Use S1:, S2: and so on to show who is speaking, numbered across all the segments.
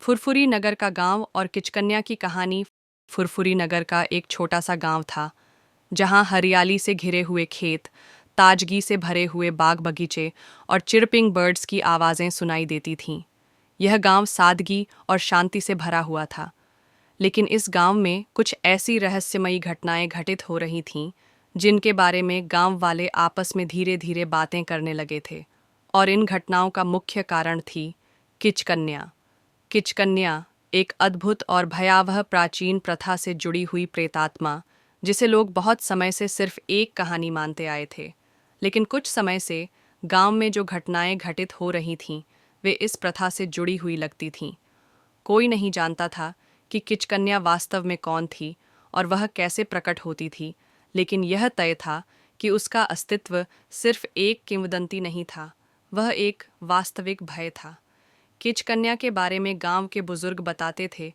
S1: फुरफुरी नगर का गांव और किचकन्या की कहानी। फुरफुरी नगर का एक छोटा सा गांव था, जहां हरियाली से घिरे हुए खेत, ताजगी से भरे हुए बाग बगीचे और चिरपिंग बर्ड्स की आवाज़ें सुनाई देती थीं। यह गांव सादगी और शांति से भरा हुआ था, लेकिन इस गांव में कुछ ऐसी रहस्यमयी घटनाएं घटित हो रही थीं, जिनके बारे में गांव वाले आपस में धीरे धीरे बातें करने लगे थे। और इन घटनाओं का मुख्य कारण थी किचकन्या। किचकन्या एक अद्भुत और भयावह प्राचीन प्रथा से जुड़ी हुई प्रेतात्मा, जिसे लोग बहुत समय से सिर्फ एक कहानी मानते आए थे। लेकिन कुछ समय से गांव में जो घटनाएं घटित हो रही थीं, वे इस प्रथा से जुड़ी हुई लगती थीं। कोई नहीं जानता था कि किचकन्या वास्तव में कौन थी और वह कैसे प्रकट होती थी, लेकिन यह तय था कि उसका अस्तित्व सिर्फ एक किंवदंती नहीं था, वह एक वास्तविक भय था। किचकन्या के बारे में गांव के बुजुर्ग बताते थे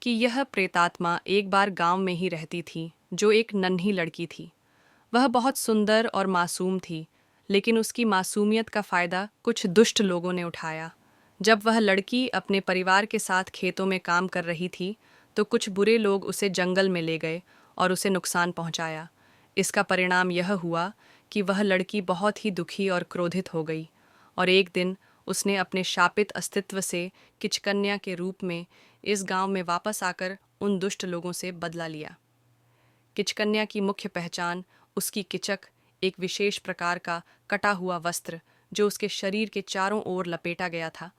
S1: कि यह प्रेतात्मा एक बार गांव में ही रहती थी, जो एक नन्ही लड़की थी। वह बहुत सुंदर और मासूम थी, लेकिन उसकी मासूमियत का फायदा कुछ दुष्ट लोगों ने उठाया। जब वह लड़की अपने परिवार के साथ खेतों में काम कर रही थी, तो कुछ बुरे लोग उसे जंगल में ले गए और उसे नुकसान पहुंचाया। इसका परिणाम यह हुआ कि वह लड़की बहुत ही दुखी और क्रोधित हो गई, और एक दिन उसने अपने शापित अस्तित्व से किचकन्या के रूप में इस गांव में वापस आकर उन दुष्ट लोगों से बदला लिया। किचकन्या की मुख्य पहचान उसकी किचक, एक विशेष प्रकार का कटा हुआ वस्त्र जो उसके शरीर के चारों ओर लपेटा गया था,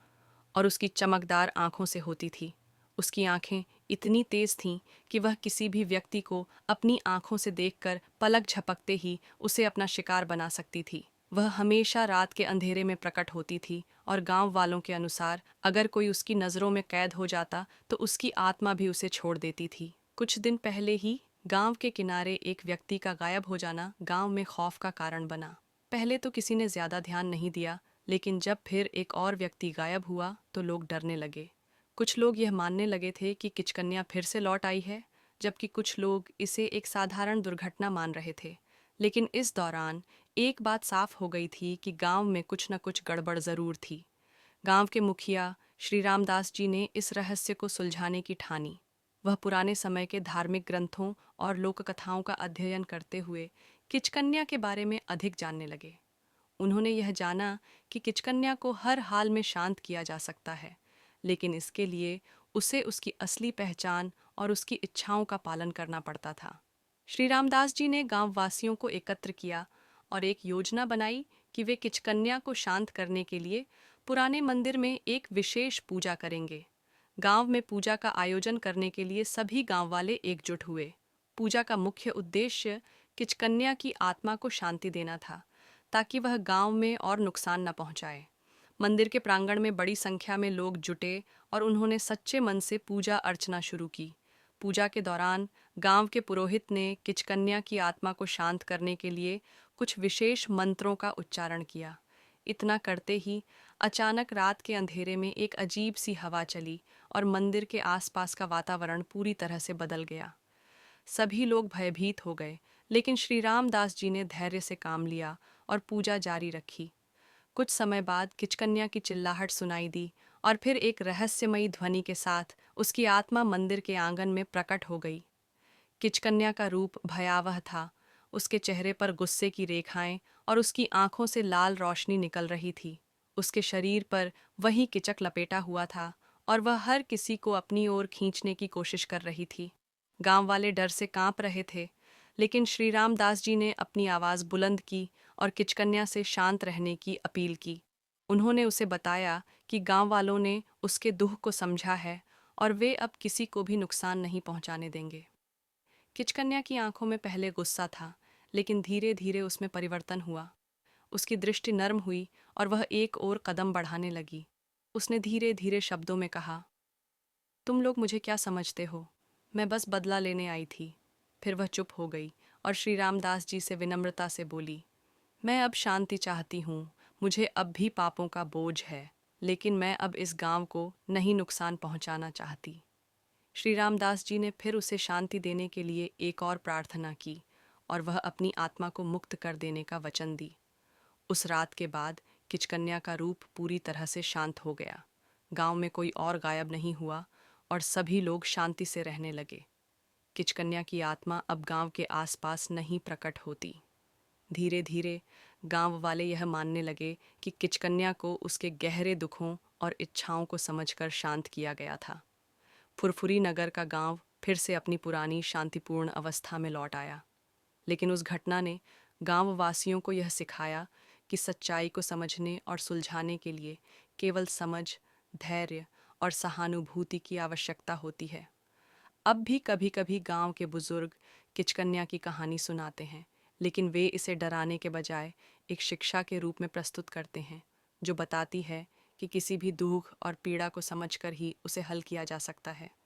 S1: और उसकी चमकदार आंखों से होती थी। उसकी आंखें इतनी तेज थीं कि वह किसी भी व्यक्ति को अपनी आंखों से देखकर पलक झपकते ही उसे अपना शिकार बना सकती थी। वह हमेशा रात के अंधेरे में प्रकट होती थी, और गांव वालों के अनुसार अगर कोई उसकी नज़रों में कैद हो जाता तो उसकी आत्मा भी उसे छोड़ देती थी। कुछ दिन पहले ही गांव के किनारे एक व्यक्ति का गायब हो जाना गांव में खौफ का कारण बना। पहले तो किसी ने ज्यादा ध्यान नहीं दिया, लेकिन जब फिर एक और व्यक्ति गायब हुआ तो लोग डरने लगे। कुछ लोग यह मानने लगे थे कि किचकन्या फिर से लौट आई है, जबकि कुछ लोग इसे एक साधारण दुर्घटना मान रहे थे। लेकिन इस दौरान एक बात साफ हो गई थी कि गांव में कुछ न कुछ गड़बड़ जरूर थी। गांव के मुखिया श्री रामदास जी ने इस रहस्य को सुलझाने की ठानी। वह पुराने समय के धार्मिक ग्रंथों और लोक कथाओं का अध्ययन करते हुए किचकन्या के बारे में अधिक जानने लगे। उन्होंने यह जाना कि किचकन्या को हर हाल में शांत किया जा सकता है, लेकिन इसके लिए उसे उसकी असली पहचान और उसकी इच्छाओं का पालन करना पड़ता था। श्री रामदास जी ने गांव वासियों को एकत्र किया और एक योजना बनाई कि वे किचकन्या को शांत करने के लिए पुराने मंदिर में एक विशेष पूजा करेंगे। गांव में पूजा का आयोजन करने के लिए सभी गांव वाले एकजुट हुए। पूजा का मुख्य उद्देश्य किचकन्या की आत्मा को शांति देना था, ताकि वह गांव में और नुकसान न पहुंचाए। मंदिर के प्रांगण में बड़ी संख्या में लोग जुटे और उन्होंने सच्चे मन से पूजा अर्चना शुरू की। पूजा के दौरान गांव के पुरोहित ने किचकन्या की आत्मा को शांत करने के लिए कुछ विशेष मंत्रों का उच्चारण किया। इतना करते ही अचानक रात के अंधेरे में एक अजीब सी हवा चली और मंदिर के आसपास का वातावरण पूरी तरह से बदल गया। सभी लोग भयभीत हो गए, लेकिन श्री रामदास जी ने धैर्य से काम लिया और पूजा जारी रखी। कुछ समय बाद किचकन्या की चिल्लाहट सुनाई दी, और फिर एक रहस्यमयी ध्वनि के साथ उसकी आत्मा मंदिर के आंगन में प्रकट हो गई। किचकन्या का रूप भयावह था। उसके चेहरे पर गुस्से की रेखाएं और उसकी आंखों से लाल रोशनी निकल रही थी। उसके शरीर पर वही किचक लपेटा हुआ था, और वह हर किसी को अपनी ओर खींचने की कोशिश कर रही थी। गांव वाले डर से कांप रहे थे, लेकिन श्री रामदास जी ने अपनी आवाज़ बुलंद की और किचकन्या से शांत रहने की अपील की। उन्होंने उसे बताया कि गांव वालों ने उसके दुख को समझा है और वे अब किसी को भी नुकसान नहीं पहुंचाने देंगे। किचकन्या की आंखों में पहले गुस्सा था, लेकिन धीरे धीरे उसमें परिवर्तन हुआ। उसकी दृष्टि नर्म हुई और वह एक और कदम बढ़ाने लगी। उसने धीरे धीरे शब्दों में कहा, तुम लोग मुझे क्या समझते हो? मैं बस बदला लेने आई थी। फिर वह चुप हो गई और श्री रामदास जी से विनम्रता से बोली, मैं अब शांति चाहती हूँ। मुझे अब भी पापों का बोझ है, लेकिन मैं अब इस गांव को नहीं नुकसान पहुंचाना चाहती। श्री रामदास जी ने फिर उसे शांति देने के लिए एक और प्रार्थना की, और वह अपनी आत्मा को मुक्त कर देने का वचन दी। उस रात के बाद किचकन्या का रूप पूरी तरह से शांत हो गया। गांव में कोई और गायब नहीं हुआ और सभी लोग शांति से रहने लगे। किचकन्या की आत्मा अब गांव के आसपास नहीं प्रकट होती। धीरे धीरे गांव वाले यह मानने लगे कि किचकन्या को उसके गहरे दुखों और इच्छाओं को समझकर शांत किया गया था। फुरफुरी नगर का गांव फिर से अपनी पुरानी शांतिपूर्ण अवस्था में लौट आया। लेकिन उस घटना ने गांव वासियों को यह सिखाया कि सच्चाई को समझने और सुलझाने के लिए केवल समझ, धैर्य और सहानुभूति की आवश्यकता होती है। अब भी कभी कभी गांव के बुजुर्ग किचकन्या की कहानी सुनाते हैं, लेकिन वे इसे डराने के बजाय एक शिक्षा के रूप में प्रस्तुत करते हैं, जो बताती है कि किसी भी दुख और पीड़ा को समझकर ही उसे हल किया जा सकता है।